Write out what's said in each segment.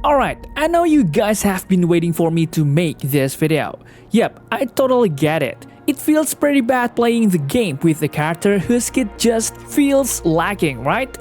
Alright, I know you guys have been waiting for me to make this video. Yep, I totally get it. It feels pretty bad playing the game with a character whose kit just feels lacking, right?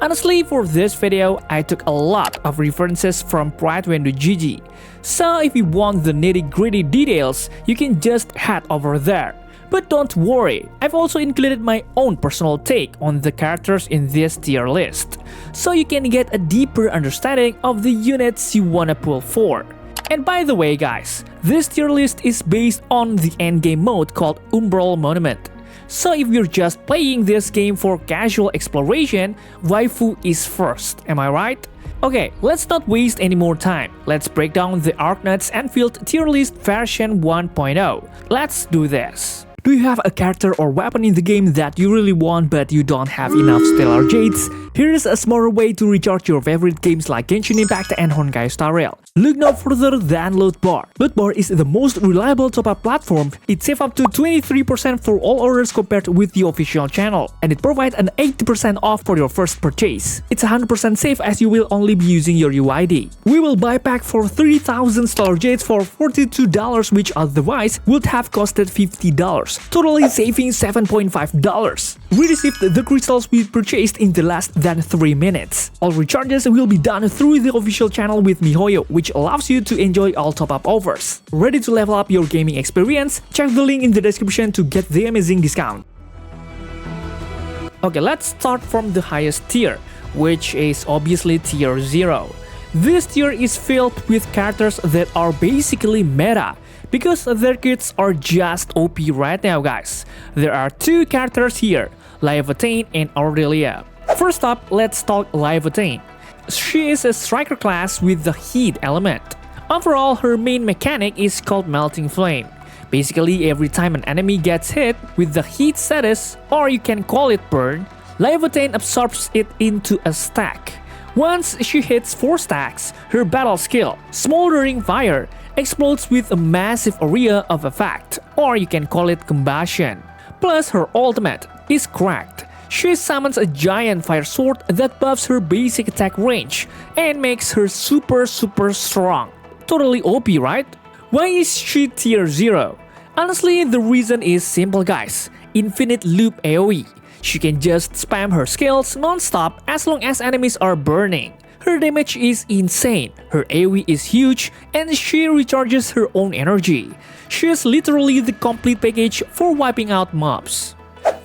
Honestly, for this video, I took a lot of references from PrideWindow.gg. So if you want the nitty-gritty details, you can just head over there. But don't worry, I've also included my own personal take on the characters in this tier list, so you can get a deeper understanding of the units you wanna pull for. And by the way guys, this tier list is based on the endgame mode called Umbral Monument. So if you're just playing this game for casual exploration, Waifu is first, am I right? Okay, let's not waste any more time. Let's break down the Arknights Endfield Tier List version 1.0. Let's do this. Do you have a character or weapon in the game that you really want but you don't have enough stellar jades? Here is a smarter way to recharge your favorite games like Genshin Impact and Honkai Star Rail. Look no further than Lootbar. Lootbar is the most reliable top-up platform. It saves up to 23% for all orders compared with the official channel, and it provides an 80% off for your first purchase. It's 100% safe as you will only be using your UID. We will buy pack for 3000 stellar jades for $42, which otherwise would have costed $50. Totally saving $7.5. We received the crystals we purchased in the less than 3 minutes. All recharges will be done through the official channel with miHoYo, which allows you to enjoy all top-up offers. Ready to level up your gaming experience? Check the link in the description to get the amazing discount. Okay, let's start from the highest tier, which is obviously tier 0. This tier is filled with characters that are basically meta, because their kits are just OP right now guys. There are 2 characters here, Leviathan and Aurelia. First up, let's talk Leviathan. She is a striker class with the heat element. Overall, her main mechanic is called Melting Flame. Basically, every time an enemy gets hit with the heat status, or you can call it burn, Leviathan absorbs it into a stack. Once she hits 4 stacks, her battle skill, Smoldering Fire, explodes with a massive area of effect, or you can call it combustion. Plus, her ultimate is Cracked. She summons a giant fire sword that buffs her basic attack range and makes her super strong. Totally OP, right? Why is she tier 0? Honestly, the reason is simple guys. Infinite loop AoE. She can just spam her skills non-stop as long as enemies are burning. Her damage is insane, her AoE is huge, and she recharges her own energy. She is literally the complete package for wiping out mobs.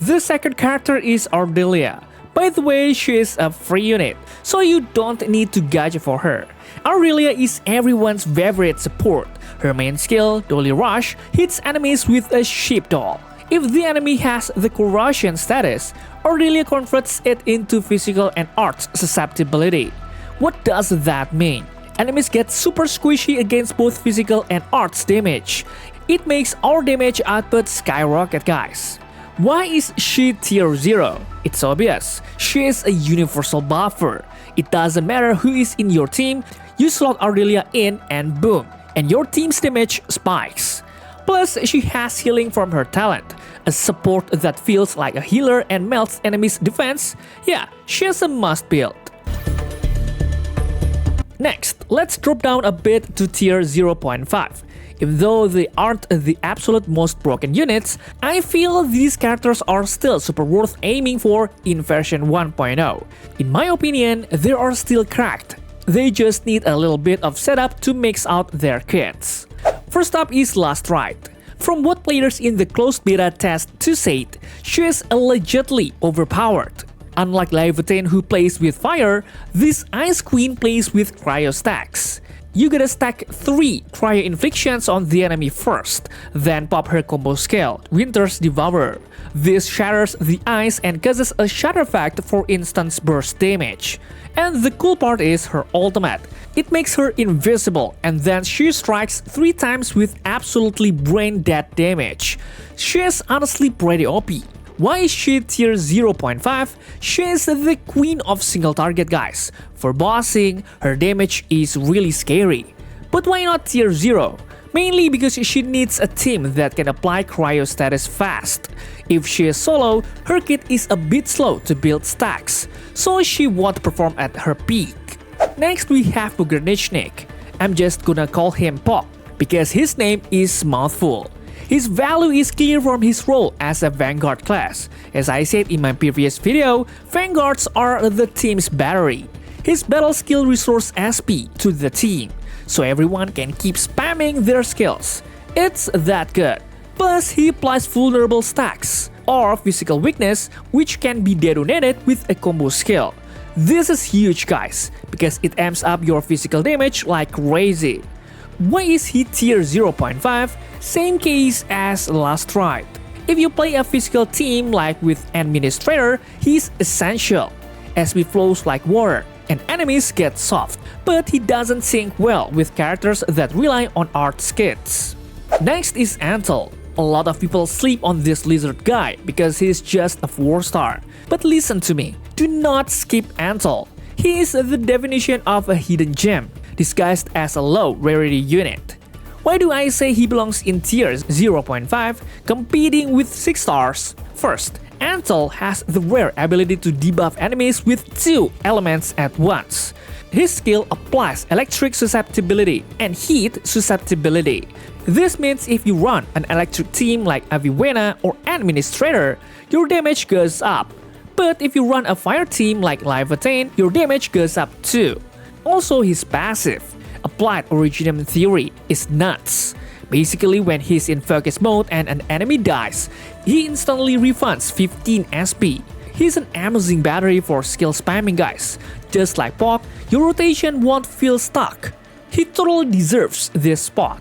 The second character is Aurelia. By the way, she is a free unit, so you don't need to gauge for her. Aurelia is everyone's favorite support. Her main skill, Dolly Rush, hits enemies with a sheepdoll. If the enemy has the corrosion status, Aurelia converts it into physical and arts susceptibility. What does that mean? Enemies get super squishy against both physical and arts damage. It makes our damage output skyrocket guys. Why is she tier 0? It's obvious, she is a universal buffer. It doesn't matter who is in your team, you slot Aurelia in and boom, and your team's damage spikes. Plus, she has healing from her talent, a support that feels like a healer and melts enemies' defense. Yeah, she is a must build. Next, let's drop down a bit to tier 0.5. Even though they aren't the absolute most broken units, I feel these characters are still super worth aiming for in version 1.0. In my opinion, they are still cracked. They just need a little bit of setup to mix out their kits. First up is Last Ride. From what players in the closed beta test to said, she is allegedly overpowered. Unlike Leviathan who plays with fire, this Ice Queen plays with cryo stacks. You gotta stack 3 cryo inflictions on the enemy first, then pop her combo skill, Winter's Devourer. This shatters the ice and causes a shatter effect for instant burst damage. And the cool part is her ultimate. It makes her invisible and then she strikes 3 times with absolutely brain dead damage. She is honestly pretty OP. Why is she tier 0.5? She is the queen of single target guys. For bossing, her damage is really scary. But why not tier 0? mainly because she needs a team that can apply cryo status fast. If she is solo, her kit is a bit slow to build stacks, so she won't perform at her peak. Next we have Pogranichnik. I'm just gonna call him Pog because his name is mouthful. His value is clear from his role as a Vanguard class. As I said in my previous video, Vanguards are the team's battery. His battle skill restores SP to the team, so everyone can keep spamming their skills. It's that good. Plus, he applies vulnerable stacks, or physical weakness, which can be detonated with a combo skill. This is huge guys, because it amps up your physical damage like crazy. Why is he tier 0.5? Same case as last ride. If you play a physical team like with Administrator, he's essential. SP flows like water, and enemies get soft, but he doesn't sync well with characters that rely on art skits. Next is Antle. A lot of people sleep on this lizard guy because he's just a 4-star. But listen to me, do not skip Antle. He is the definition of a hidden gem, disguised as a low rarity unit. Why do I say he belongs in tier 0.5, competing with 6 stars? First, Antle has the rare ability to debuff enemies with 2 elements at once. His skill applies electric susceptibility and heat susceptibility. This means if you run an electric team like Aviwena or Administrator, your damage goes up. But if you run a fire team like Livatane, your damage goes up too. Also, his passive, Applied Originium Theory, is nuts. Basically, when he's in focus mode and an enemy dies, he instantly refunds 15 SP. He's an amazing battery for skill spamming guys. Just like Pog, your rotation won't feel stuck. He totally deserves this spot.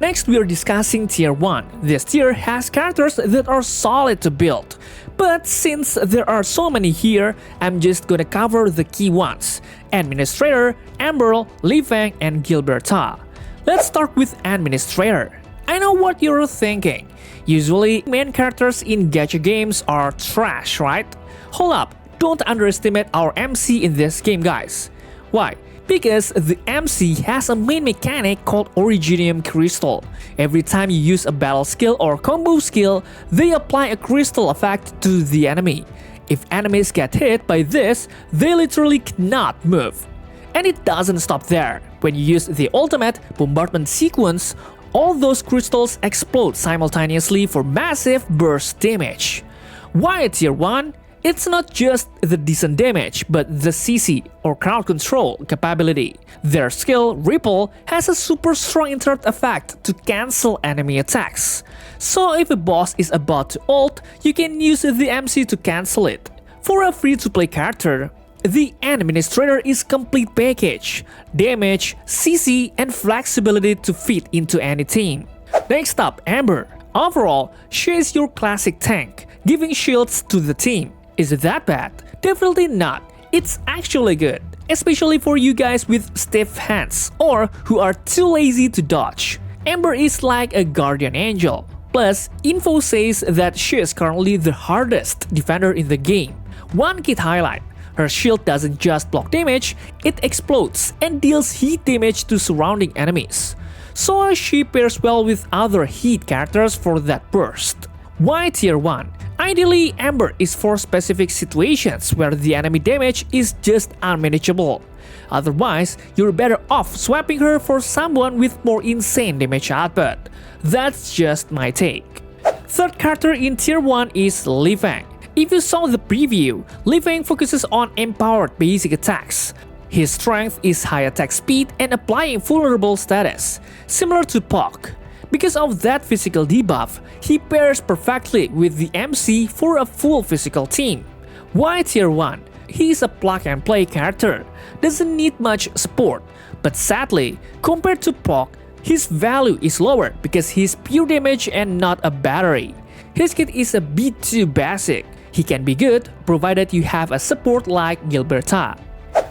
Next, we are discussing Tier 1. This tier has characters that are solid to build. But since there are so many here, I'm just gonna cover the key ones: Administrator, Umbral, Lifeng, and Gilberta. Let's start with Administrator. I know what you're thinking. Usually, main characters in gacha games are trash, right? Hold up, don't underestimate our MC in this game, guys. Why? Because the MC has a main mechanic called Originium Crystal. Every time you use a battle skill or combo skill, they apply a crystal effect to the enemy. If enemies get hit by this, they literally cannot move. And it doesn't stop there. When you use the ultimate bombardment sequence, all those crystals explode simultaneously for massive burst damage. Why tier 1? It's not just the decent damage, but the CC or crowd control capability. Their skill, Ripple, has a super strong interrupt effect to cancel enemy attacks. So if a boss is about to ult, you can use the MC to cancel it. For a free-to-play character, the Administrator is complete package: damage, CC, and flexibility to fit into any team. Next up, Amber. Overall, she is your classic tank, giving shields to the team. Is it that bad? Definitely not. It's actually good, especially for you guys with stiff hands or who are too lazy to dodge. Amber is like a guardian angel. Plus, info says that she is currently the hardest defender in the game. One key highlight: her shield doesn't just block damage, it explodes and deals heat damage to surrounding enemies. So she pairs well with other heat characters for that burst. Why tier 1? Ideally, Amber is for specific situations where the enemy damage is just unmanageable. Otherwise, you're better off swapping her for someone with more insane damage output. That's just my take. Third character in tier 1 is Lifeng. If you saw the preview, Lifeng focuses on empowered basic attacks. His strength is high attack speed and applying vulnerable status, similar to Pog. Because of that physical debuff, he pairs perfectly with the MC for a full physical team. Why tier 1? He is a plug-and-play character, doesn't need much support, but sadly, compared to Pog, his value is lower because he's pure damage and not a battery. His kit is a bit too basic. He can be good provided you have a support like Gilberta.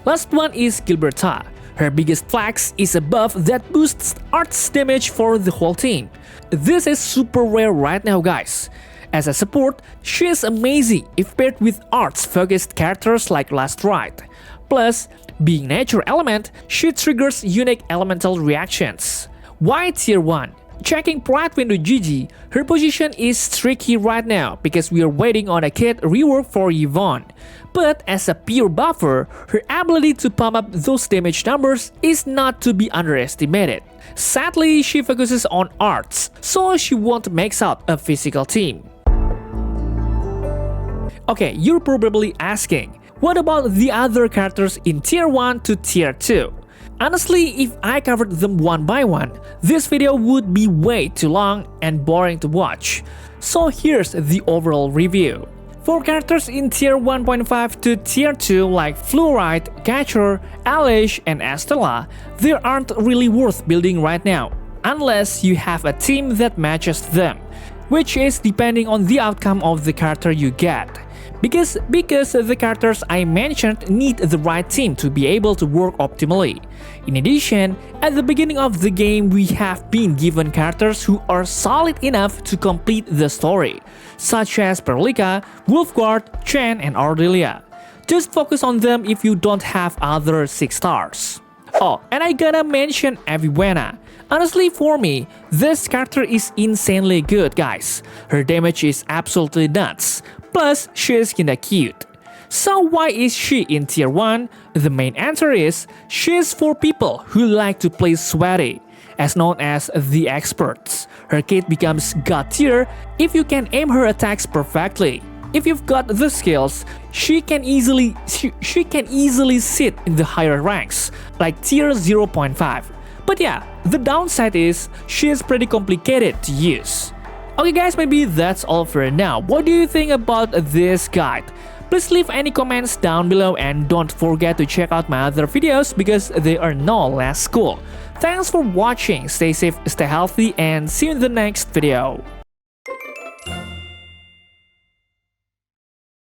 Last one is Gilberta. Her biggest flex is a buff that boosts arts damage for the whole team. This is super rare right now, guys. As a support, she is amazing if paired with arts-focused characters like Last Ride. Plus, being nature element, she triggers unique elemental reactions. Why Tier 1? Checking Plat Window GG, her position is tricky right now because we are waiting on a kit rework for Yvonne. But as a pure buffer, her ability to pump up those damage numbers is not to be underestimated. Sadly, she focuses on arts, so she won't max out a physical team. Okay, you're probably asking, what about the other characters in Tier 1 to Tier 2? Honestly, if I covered them one by one, this video would be way too long and boring to watch. So here's the overall review. For characters in Tier 1.5 to Tier 2 like Fluorite, Catcher, Alish, and Estella, they aren't really worth building right now, unless you have a team that matches them, which is depending on the outcome of the character you get. Because the characters I mentioned need the right team to be able to work optimally. In addition, at the beginning of the game we have been given characters who are solid enough to complete the story, such as Perlika, Wolfguard, Chen, and Ardelia. Just focus on them if you don't have other 6 stars. Oh, and I gotta mention Aviwena. Honestly, for me, this character is insanely good, guys. Her damage is absolutely nuts. Plus, she is kinda cute. So why is she in Tier 1? The main answer is, she is for people who like to play sweaty, as known as the experts. Her kit becomes God tier if you can aim her attacks perfectly. If you've got the skills, she can easily sit in the higher ranks, like Tier 0.5. But yeah, the downside is, she is pretty complicated to use. Okay guys, maybe that's all for now. What do you think about this guide? Please leave any comments down below and don't forget to check out my other videos because they are no less cool. Thanks for watching, stay safe, stay healthy, and see you in the next video.